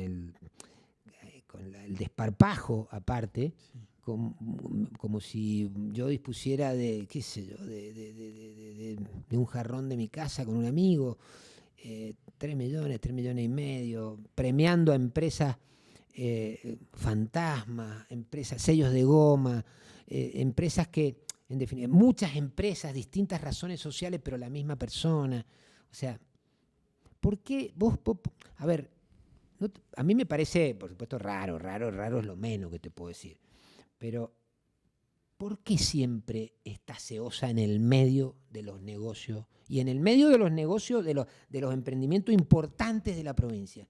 el desparpajo aparte, sí. Como si yo dispusiera de, qué sé yo, de un jarrón de mi casa con un amigo, 3 millones y medio, premiando a empresas fantasmas, empresas, sellos de goma, empresas que, en definitiva, muchas empresas, distintas razones sociales, pero la misma persona. O sea, ¿por qué vos a ver, a mí me parece, por supuesto, raro es lo menos que te puedo decir, pero ¿por qué siempre está SEOSA en el medio de los negocios y en el medio de los negocios de los emprendimientos importantes de la provincia?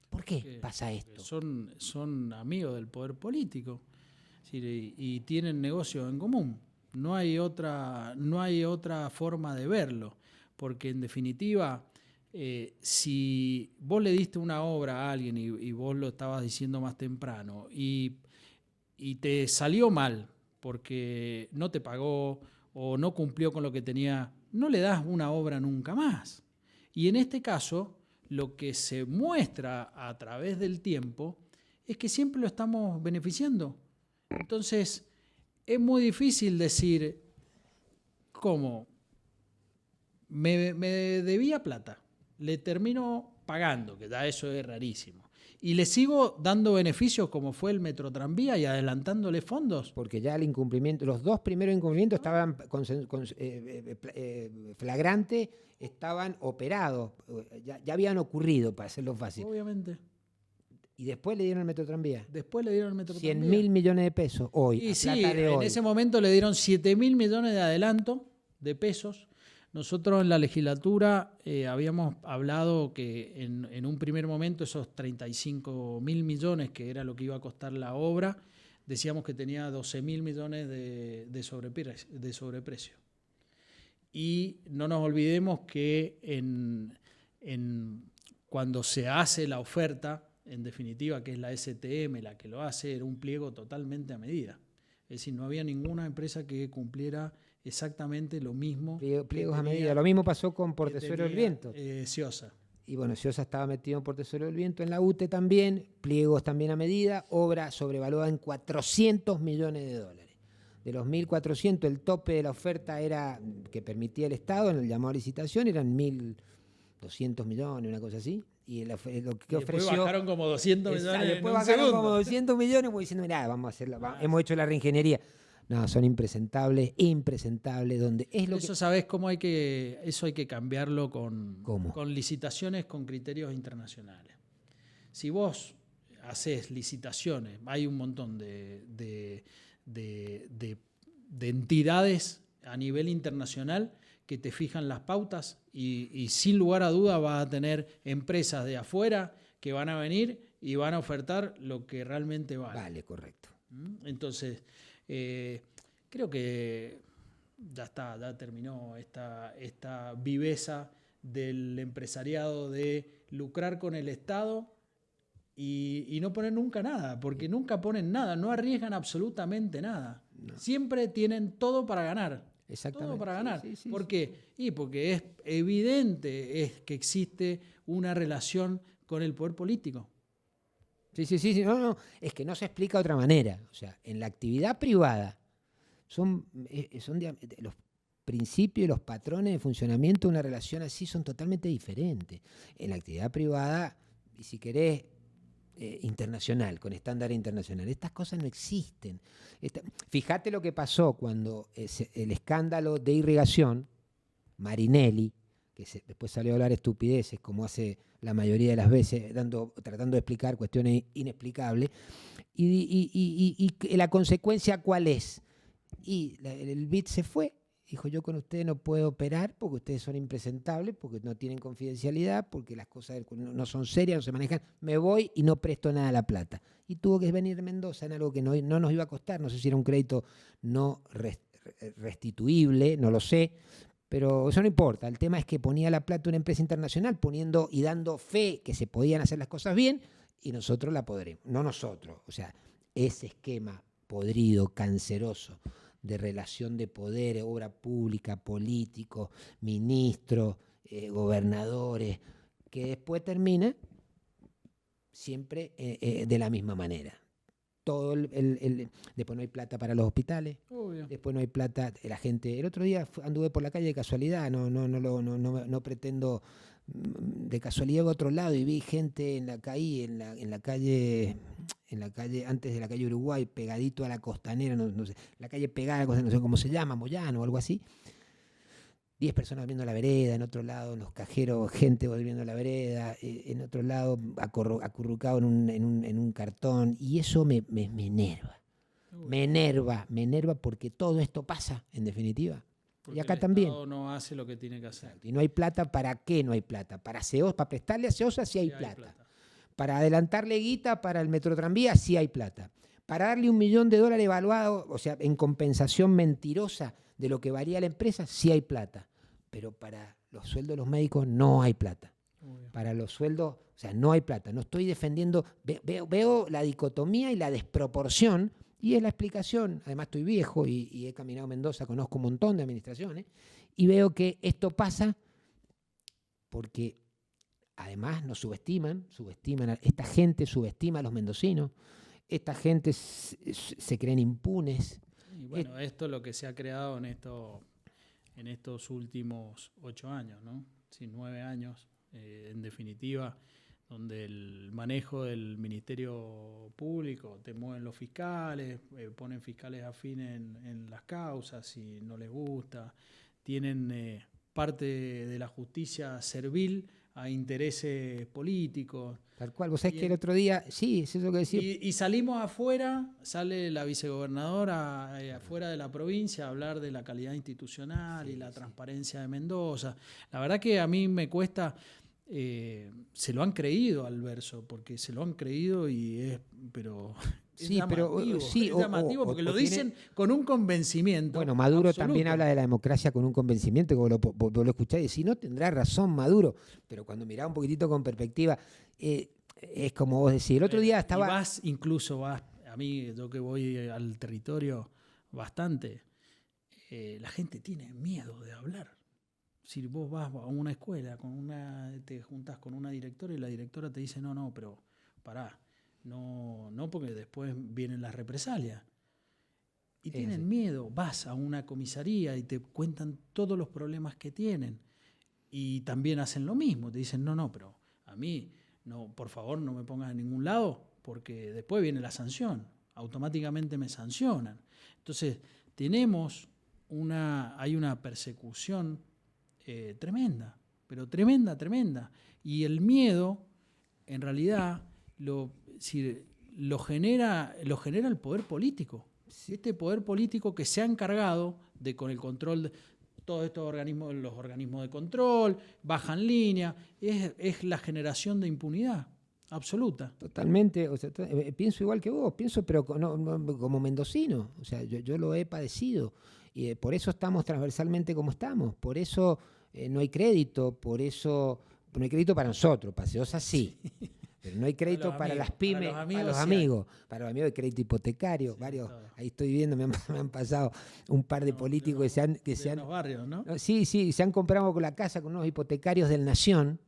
¿Por qué pasa esto? Son amigos del poder político, y tienen negocios en común. No hay otra forma de verlo, porque en definitiva, si vos le diste una obra a alguien y vos lo estabas diciendo más temprano y te salió mal porque no te pagó o no cumplió con lo que tenía, no le das una obra nunca más. Y en este caso, lo que se muestra a través del tiempo es que siempre lo estamos beneficiando. Entonces, es muy difícil decir, ¿cómo? Me debía plata, le termino pagando, que ya eso es rarísimo. Y le sigo dando beneficios como fue el Metrotranvía y adelantándole fondos. Porque ya el incumplimiento, los dos primeros incumplimientos estaban flagrante, estaban operados, ya habían ocurrido, para hacerlo fácil. Obviamente. Y después le dieron el Metrotranvía. Después le dieron el Metrotranvía. 100.000 millones de pesos hoy. Y sí, en ese momento le dieron 7.000 millones de adelanto de pesos. Nosotros en la legislatura habíamos hablado que en un primer momento esos 35.000 millones, que era lo que iba a costar la obra, decíamos que tenía 12.000 millones de sobreprecio. Y no nos olvidemos que cuando se hace la oferta, en definitiva, que es la STM la que lo hace, era un pliego totalmente a medida. Es decir, no había ninguna empresa que cumpliera exactamente lo mismo. Pliegos a medida. Lo mismo pasó con Portezuelo del Viento. Ciosa. Y bueno, Ciosa estaba metido en Portezuelo del Viento, en la UTE también, pliegos también a medida, obra sobrevaluada en 400 millones de dólares. De los 1.400, el tope de la oferta era que permitía el Estado en el llamado a licitación, eran 1.200 millones, una cosa así. Y lo que después ofreció. Bajaron como 200 millones. Después bajaron como 200 millones, como diciendo, mirá, vamos a hacerlo, hemos hecho la reingeniería. No, son impresentables, donde es lo eso que... ¿Sabés cómo hay que cambiarlo con licitaciones con criterios internacionales? Si vos haces licitaciones, hay un montón de entidades a nivel internacional que te fijan las pautas y sin lugar a duda vas a tener empresas de afuera que van a venir y van a ofertar lo que realmente vale. Vale, correcto. Entonces, creo que ya terminó esta viveza del empresariado de lucrar con el Estado y no poner nunca nada, porque nunca ponen nada, no arriesgan absolutamente nada. No. Siempre tienen todo para ganar. Exactamente. Todo para ganar. Sí, ¿Por qué? Y porque es evidente que existe una relación con el poder político. Sí. No, es que no se explica de otra manera. O sea, en la actividad privada son los principios y los patrones de funcionamiento de una relación así son totalmente diferentes. En la actividad privada, y si querés, internacional, con estándares internacionales, estas cosas no existen. Fíjate lo que pasó cuando el escándalo de irrigación, Marinelli, que después salió a hablar estupideces, como hace la mayoría de las veces, tratando de explicar cuestiones inexplicables, y la consecuencia ¿cuál es? Y el BID se fue, dijo, yo con ustedes no puedo operar porque ustedes son impresentables, porque no tienen confidencialidad, porque las cosas no son serias, no se manejan, me voy y no presto nada a la plata. Y tuvo que venir Mendoza en algo que no nos iba a costar, no sé si era un crédito no restituible, no lo sé, pero eso no importa. El tema es que ponía la plata una empresa internacional poniendo y dando fe que se podían hacer las cosas bien y nosotros la podremos. No nosotros, o sea, ese esquema podrido, canceroso, de relación de poder, obra pública, políticos, ministros, gobernadores, que después termina siempre de la misma manera. Después no hay plata para los hospitales. Obvio. Después no hay plata, la gente. El otro día anduve por la calle de casualidad, no pretendo de casualidad a otro lado y vi gente en la calle antes de la calle Uruguay, pegadito a la Costanera, no sé, la calle pegada, no sé cómo se llama, Moyano o algo así. 10 personas volviendo a la vereda, en otro lado, en los cajeros, gente volviendo a la vereda, en otro lado, acurrucado en un cartón, y eso me enerva. Me enerva porque todo esto pasa, en definitiva. Porque y acá el también. Estado no hace lo que tiene que hacer. Y no hay plata, ¿para qué no hay plata? Para prestarle a Ceosa sí hay plata. Para adelantarle guita para el Metrotranvía sí hay plata. Para darle $1 millón evaluado, o sea, en compensación mentirosa de lo que varía la empresa, sí hay plata. Pero para los sueldos de los médicos no hay plata. Para los sueldos, o sea, no hay plata. No estoy defendiendo, veo la dicotomía y la desproporción, y es la explicación. Además estoy viejo y he caminado Mendoza, conozco un montón de administraciones, y veo que esto pasa porque además nos subestiman, esta gente subestima a los mendocinos, esta gente se creen impunes. Y bueno, esto es lo que se ha creado en estos últimos 8 años, ¿no? Sí, 9 años, en definitiva, donde el manejo del Ministerio Público, te mueven los fiscales, ponen fiscales afines en las causas si no les gusta, tienen parte de la justicia servil a intereses políticos. Tal cual, vos sabés que el otro día, sí, es eso que decía. Y salimos afuera, sale la vicegobernadora afuera de la provincia a hablar de la calidad institucional y la transparencia de Mendoza. La verdad que a mí me cuesta, se lo han creído al verso, porque se lo han creído pero es llamativo porque lo dicen con un convencimiento. Bueno, Maduro absoluto. también habla de la democracia con un convencimiento, que vos lo escuchás y decís, no tendrá razón Maduro, pero cuando mirá un poquitito con perspectiva, es como vos decís. El otro día estaba... A mí, yo que voy al territorio bastante, la gente tiene miedo de hablar. Si vos vas a una escuela, te juntás con una directora y la directora te dice, no, pero pará, no porque después vienen las represalias. Y tienen miedo, vas a una comisaría y te cuentan todos los problemas que tienen. Y también hacen lo mismo, te dicen, no, pero a mí, no, por favor no me pongas en ningún lado, porque después viene la sanción, automáticamente me sancionan. Entonces, hay una persecución tremenda, pero tremenda. Y el miedo, en realidad, lo genera el poder político. Este poder político que se ha encargado de, con el control de todos estos organismos, los organismos de control, bajan línea, es la generación de impunidad absoluta. Totalmente, o sea, pienso igual que vos, pero como mendocino, o sea, yo lo he padecido y por eso estamos transversalmente como estamos, por eso no hay crédito, no hay crédito para nosotros, para Seosa sí. Pero no hay crédito para las pymes, para los amigos. Para los amigos hay crédito hipotecario. Sí, varios, ahí estoy viendo, me han pasado un par de políticos que se han los barrios, ¿no? Sí, se han comprado con la casa con unos hipotecarios del Nación,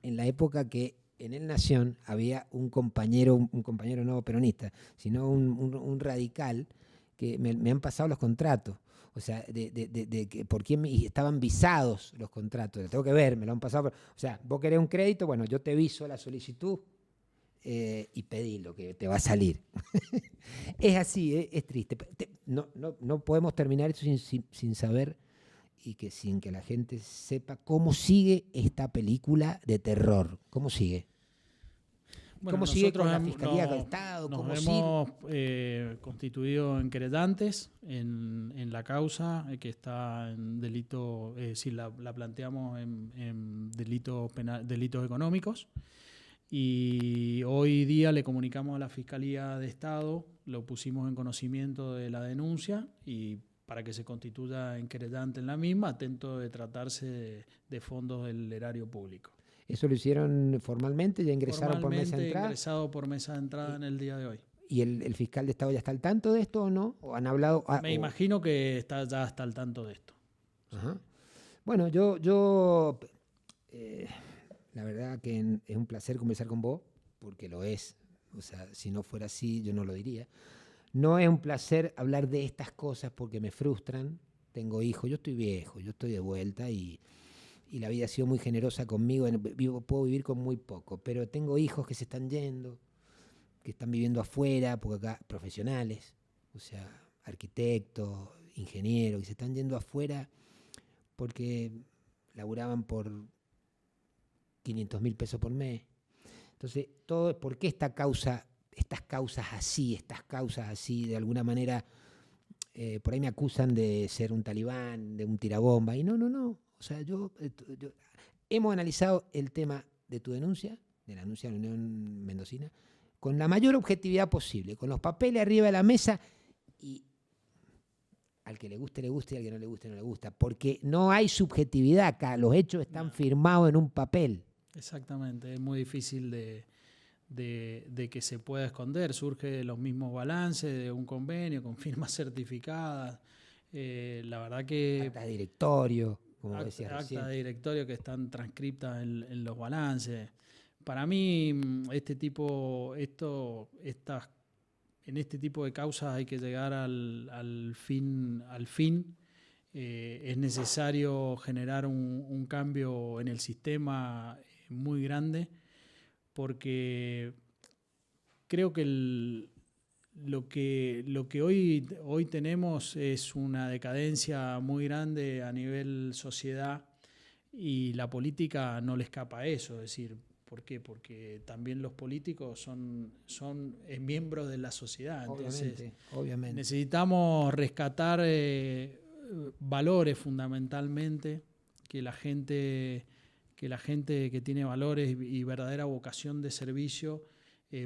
en la época que en el Nación había un compañero no peronista, sino un radical, que me han pasado los contratos. O sea, de por quién estaban visados los contratos. Lo tengo que ver, me lo han pasado. O sea, vos querés un crédito, bueno, yo te viso la solicitud. Y pedí lo que te va a salir. Es así, es triste. No podemos terminar esto sin saber y sin que la gente sepa cómo sigue esta película de terror. ¿Cómo sigue? Bueno, ¿Cómo sigue con la Fiscalía del Estado? Nos hemos constituido en queredantes en la causa que está en delito, la planteamos en delitos económicos. Y hoy día le comunicamos a la Fiscalía de Estado, lo pusimos en conocimiento de la denuncia y para que se constituya en querellante en la misma, atento de tratarse de fondos del erario público. ¿Eso lo hicieron formalmente? ¿Ya ingresaron por mesa de entrada? Ingresado por mesa de entrada en el día de hoy. ¿Y el fiscal de Estado ya está al tanto de esto o no? ¿O han hablado? Imagino que ya está al tanto de esto. Ajá. Bueno, la verdad que es un placer conversar con vos, porque lo es. O sea, si no fuera así, yo no lo diría. No es un placer hablar de estas cosas porque me frustran. Tengo hijos, yo estoy viejo, yo estoy de vuelta y la vida ha sido muy generosa conmigo. Puedo vivir con muy poco, pero tengo hijos que se están yendo, que están viviendo afuera, porque acá profesionales, o sea, arquitectos, ingenieros, que se están yendo afuera porque laburaban por 500.000 pesos por mes. Entonces, ¿por qué estas causas así, de alguna manera, por ahí me acusan de ser un talibán, de un tirabomba, y no. O sea, hemos analizado el tema de tu denuncia, de la denuncia de la Unión Mendocina, con la mayor objetividad posible, con los papeles arriba de la mesa, y al que le guste, y al que no le guste, no le gusta, porque no hay subjetividad acá, los hechos están firmados en un papel. Exactamente, es muy difícil de que se pueda esconder, surge de los mismos balances de un convenio con firmas certificadas, la verdad que... Acta de directorio, como decías recién. Acta de directorio que están transcriptas en los balances. Para mí, estas en este tipo de causas hay que llegar al fin. Es necesario generar un cambio en el sistema muy grande, porque creo que lo que hoy tenemos es una decadencia muy grande a nivel sociedad, y la política no le escapa a eso. Es decir, ¿por qué? Porque también los políticos son miembros de la sociedad. Entonces, obviamente. Necesitamos rescatar valores fundamentalmente, que la gente que tiene valores y verdadera vocación de servicio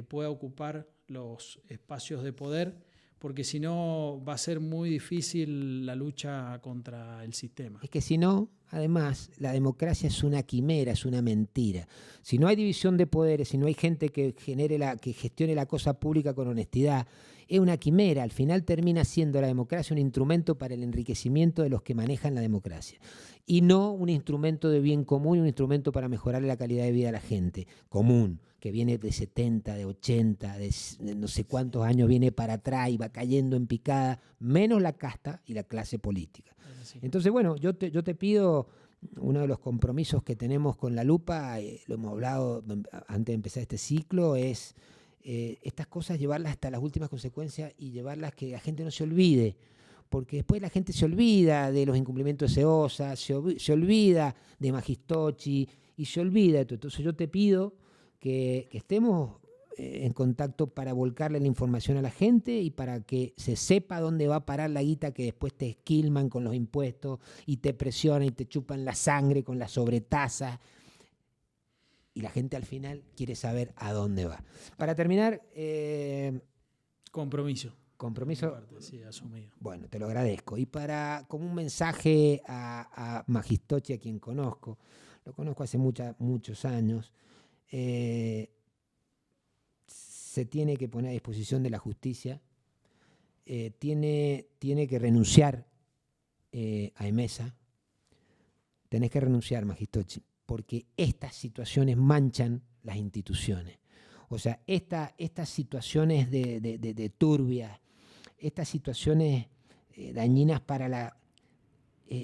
pueda ocupar los espacios de poder, porque si no va a ser muy difícil la lucha contra el sistema. Es que si no, además, la democracia es una quimera, es una mentira. Si no hay división de poderes, si no hay gente que gestione la cosa pública con honestidad, es una quimera. Al final termina siendo la democracia un instrumento para el enriquecimiento de los que manejan la democracia, y no un instrumento de bien común, un instrumento para mejorar la calidad de vida de la gente común, que viene de 70, de 80, de no sé cuántos años viene para atrás y va cayendo en picada, menos la casta y la clase política. Entonces, bueno, yo te pido, uno de los compromisos que tenemos con La Lupa, lo hemos hablado antes de empezar este ciclo, es estas cosas llevarlas hasta las últimas consecuencias y llevarlas que la gente no se olvide, porque después la gente se olvida de los incumplimientos de SEOSA, se olvida de Magistochi y se olvida de todo. Entonces yo te pido que estemos en contacto para volcarle la información a la gente y para que se sepa dónde va a parar la guita que después te esquilman con los impuestos y te presionan y te chupan la sangre con la sobretasa. Y la gente al final quiere saber a dónde va. Para terminar... Compromiso. Sí, asumido. Bueno, te lo agradezco. Y como un mensaje a Magistochi, a quien conozco, lo conozco hace muchos años, se tiene que poner a disposición de la justicia, tiene que renunciar a Emesa. Tenés que renunciar, Magistochi, porque estas situaciones manchan las instituciones. O sea, estas situaciones de turbias, estas situaciones dañinas para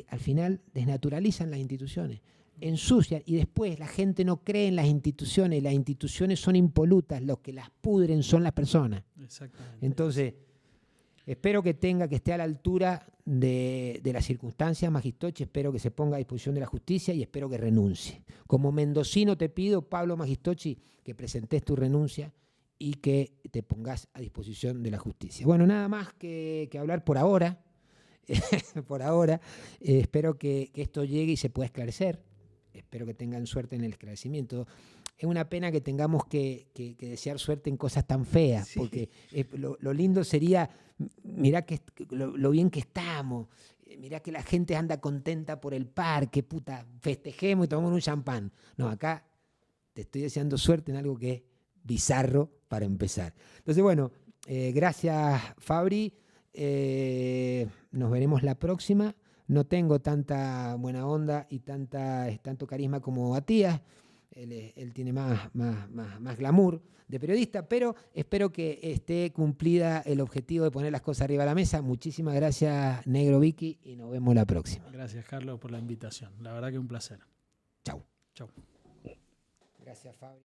al final desnaturalizan las instituciones, ensucian, y después la gente no cree en las instituciones son impolutas, los que las pudren son las personas. Exactamente. Entonces, espero que esté a la altura de las circunstancias, Magistochi, espero que se ponga a disposición de la justicia y espero que renuncie. Como mendocino te pido, Pablo Magistochi, que presentes tu renuncia y que te pongas a disposición de la justicia. Bueno, nada más que hablar por ahora. Por ahora, espero que esto llegue y se pueda esclarecer. Espero que tengan suerte en el esclarecimiento. Es una pena que tengamos que desear suerte en cosas tan feas, sí. Porque lo lindo sería, mirá lo bien que estamos, mirá que la gente anda contenta por el parque, puta, festejemos y tomamos un champán. No, acá te estoy deseando suerte en algo que es bizarro para empezar. Entonces, bueno, gracias, Fabri. Nos veremos la próxima. No tengo tanta buena onda y tanto carisma como Matías. Él tiene más glamour de periodista, pero espero que esté cumplida el objetivo de poner las cosas arriba de la mesa. Muchísimas gracias, Negro Vicky, y nos vemos la próxima. Gracias, Carlos, por la invitación. La verdad que un placer. Chau. Chau. Gracias, Fabio.